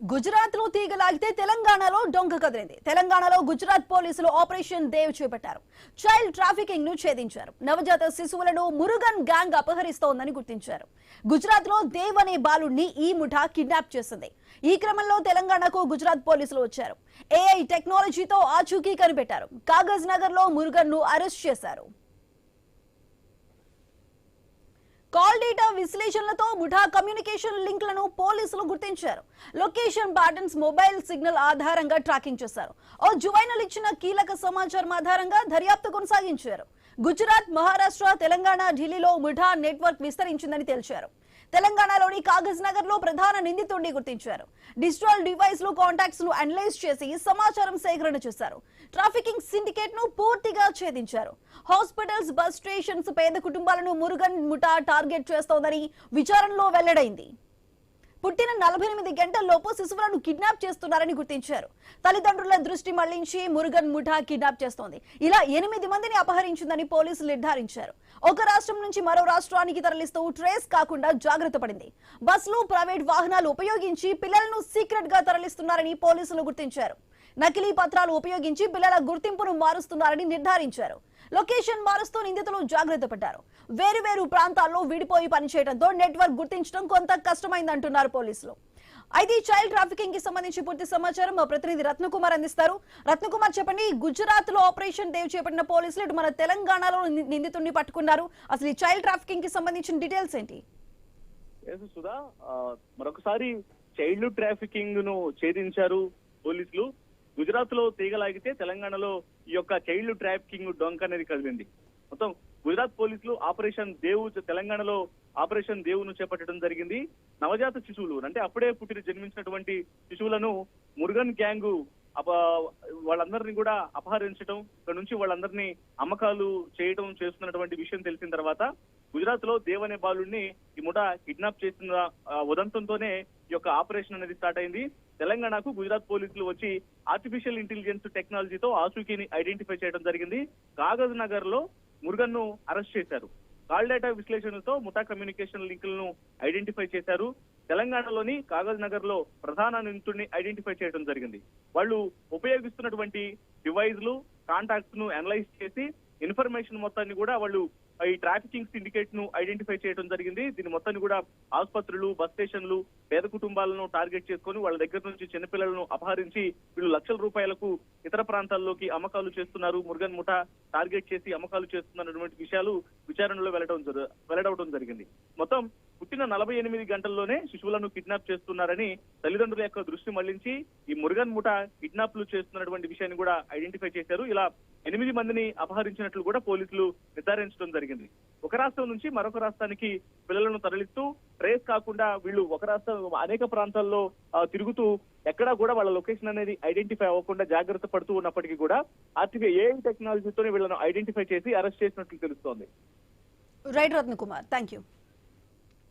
గుజరాత్ లో తీగలాగితే తెలంగాణలో డొంక కదిలింది. తెలంగాణలో గుజరాత్ పోలీసులు ఆపరేషన్ దేవ్ చేపట్టారు. చైల్డ్ ట్రాఫికింగ్ ను ఛేదించారు. నవజాత శిశువులను మురుగన్ గ్యాంగ్ అపహరిస్తోందని గుర్తించారు. గుజరాత్ లో దేవ్ అనే బాలుడిని ఈ ముఠా కిడ్నాప్ చేసింది. ఈ క్రమంలో తెలంగాణకు గుజరాత్ పోలీసులు వచ్చారు. ఏఐ టెక్నాలజీతో ఆచూకీ కనిపెట్టారు. కాగజ్ నగర్ లో మురుగన్ ను అరెస్ట్ చేశారు. కాల్ డేటా విశ్లేషణలతో ముఠా కమ్యూనికేషన్ లింక్లను పోలీసులు గుర్తించారు. లొకేషన్ ప్యాటర్న్స్, మొబైల్ సిగ్నల్ ఆధారంగా ట్రాకింగ్ చేశారు. ఓ జువైనల్ ఇచ్చిన కీలక సమాచారం ఆధారంగా దర్యాప్తు కొనసాగించారు. గుజరాత్, మహారాష్ట్ర, తెలంగాణ, ఢిల్లీలో ముఠా నెట్వర్క్ విస్తరించిందని తెలిపారు. తెలంగాణలోని కాగజ్ నగర్ లో ప్రధాన నిందితుడిని గుర్తించారు. డిజిటల్ డివైస్ లో కాంటాక్ట్స్ ను అనలైజ్ చేసి సమాచారం సేకరణ చేశారు. ట్రాఫికింగ్ సిండికేట్ ను పూర్తిగా ఛేదించారు. హాస్పిటల్స్, బస్ స్టేషన్స్, పేద కుటుంబాలను మురుగన్ ముఠా టార్గెట్ చేస్తోందని విచారణలో వెల్లడైంది. పుట్టిన 48 గంటల్లోపు శిశువులను కిడ్నాప్ చేస్తున్నారని గుర్తించారు. తల్లిదండ్రుల దృష్టి మళ్లించి మురుగన్ ముఠా కిడ్నాప్ చేస్తోంది. ఇలా 8 మందిని అపహరించిందని పోలీసులు నిర్ధారించారు. ఒక రాష్ట్రం నుంచి మరో రాష్ట్రానికి తరలిస్తూ ట్రేస్ కాకుండా జాగ్రత్త పడింది. బస్సులు, ప్రైవేట్ వాహనాలు ఉపయోగించి పిల్లలను సీక్రెట్ గా తరలిస్తున్నారని పోలీసులు గుర్తించారు. నకిలీ పత్రాలు ఉపయోగించి పిల్లల గుర్తింపును మారుస్తున్నారని నిర్ధారించారు. లొకేషన్ మారుస్తూ నిందితులు జాగ్రత్త పడ్డారు. వేరు ప్రాంతాల్లో విడిపోయి పనిచేయడంతో నెట్వర్క్ గుర్తించడం కొంత కష్టమైందంటున్నారు పోలీసులు. అయితే చైల్డ్ ట్రాఫికింగ్ కి సంబంధించి పూర్తి సమాచారం మా ప్రతినిధి రత్నకుమార్ అందిస్తారు. రత్నకుమార్, చెప్పండి, గుజరాత్ లో ఆపరేషన్ దేవ్ చేపట్టిన పోలీసులు ఇటు మన తెలంగాణలో నిందితుడిని పట్టుకున్నారు. అసలు ఈ చైల్డ్ ట్రాఫికింగ్ కి సంబంధించిన డీటెయిల్స్ ఏంటి? సుధా, మరొకసారి చైల్డ్ ట్రాఫికింగ్ ను ఛేదించారు పోలీసులు. గుజరాత్ లో తీగలాగితే తెలంగాణలో ఈ యొక్క చైల్డ్ ట్రాఫికింగ్ డొంక అనేది కదిలింది. మొత్తం గుజరాత్ పోలీసులు ఆపరేషన్ దేవ్, తెలంగాణలో ఆపరేషన్ దేవ్ ను చేపట్టడం జరిగింది. నవజాత శిశువులు అంటే అప్పుడే జన్మించినటువంటి శిశువులను మురుగన్ గ్యాంగ్ వాళ్ళందరినీ కూడా అపహరించడం, ఇక్కడ నుంచి వాళ్ళందరినీ అమ్మకాలు చేస్తున్నటువంటి విషయం తెలిసిన తర్వాత గుజరాత్ లో దేవ్ అనే బాలుడిని ఈ ముఠా కిడ్నాప్ చేసిన ఉదంతంతోనే ఈ యొక్క ఆపరేషన్ అనేది స్టార్ట్ అయింది. తెలంగాణకు గుజరాత్ పోలీసులు వచ్చి ఆర్టిఫిషియల్ ఇంటెలిజెన్స్ టెక్నాలజీతో ఆచూకీని ఐడెంటిఫై చేయడం జరిగింది. కాగజ్ నగర్ లో మురుగన్ ను అరెస్ట్ చేశారు. కాల్ డేటా విశ్లేషణతో ముఠా కమ్యూనికేషన్ లింకులను ఐడెంటిఫై చేశారు. తెలంగాణలోని కాగజ్ నగర్ లో ప్రధాన నిందితుడిని ఐడెంటిఫై చేయడం జరిగింది. వాళ్ళు ఉపయోగిస్తున్నటువంటి డివైజ్లు, కాంటాక్ట్స్ ను అనలైజ్ చేసి ఇన్ఫర్మేషన్ మొత్తాన్ని కూడా వాళ్ళు ఈ ట్రాఫికింగ్ సిండికేట్ ను ఐడెంటిఫై చేయడం జరిగింది. దీని మొత్తాన్ని కూడా ఆసుపత్రులు, బస్ స్టేషన్లు, పేద కుటుంబాలను టార్గెట్ చేసుకుని వాళ్ళ దగ్గర నుంచి చిన్నపిల్లలను అపహరించి వీళ్ళు లక్షల రూపాయలకు ఇతర ప్రాంతాల్లోకి అమ్మకాలు చేస్తున్నారు, మురుగన్ ముఠా టార్గెట్ చేసి అమ్మకాలు చేస్తున్నటువంటి విషయాలు విచారణలో వెల్లడవడం జరిగింది. మొత్తం పుట్టిన 48 గంటల్లోనే శిశువులను కిడ్నాప్ చేస్తున్నారని తల్లిదండ్రుల యొక్క దృష్టి మళ్లించి ఈ మురుగన్ ముఠా కిడ్నాప్లు చేస్తున్నటువంటి విషయాన్ని కూడా ఐడెంటిఫై చేశారు. ఇలా 8 మందిని అపహరించినట్లు కూడా పోలీసులు నిర్ధారించడం జరిగింది. ఒక రాష్ట్రం నుంచి మరొక రాష్ట్రానికి పిల్లలను తరలిస్తూ ట్రేస్ కాకుండా వీళ్ళు ఒక రాష్ట్రం అనేక ప్రాంతాల్లో తిరుగుతూ ఎక్కడా కూడా వాళ్ళ లొకేషన్ అనేది ఐడెంటిఫై అవ్వకుండా జాగ్రత్త పడుతూ ఉన్నప్పటికీ కూడా ఏఐ టెక్నాలజీతోనే వీళ్ళను ఐడెంటిఫై చేసి అరెస్ట్ చేసినట్లు తెలుస్తోంది. Right Ratnakumar, thank you.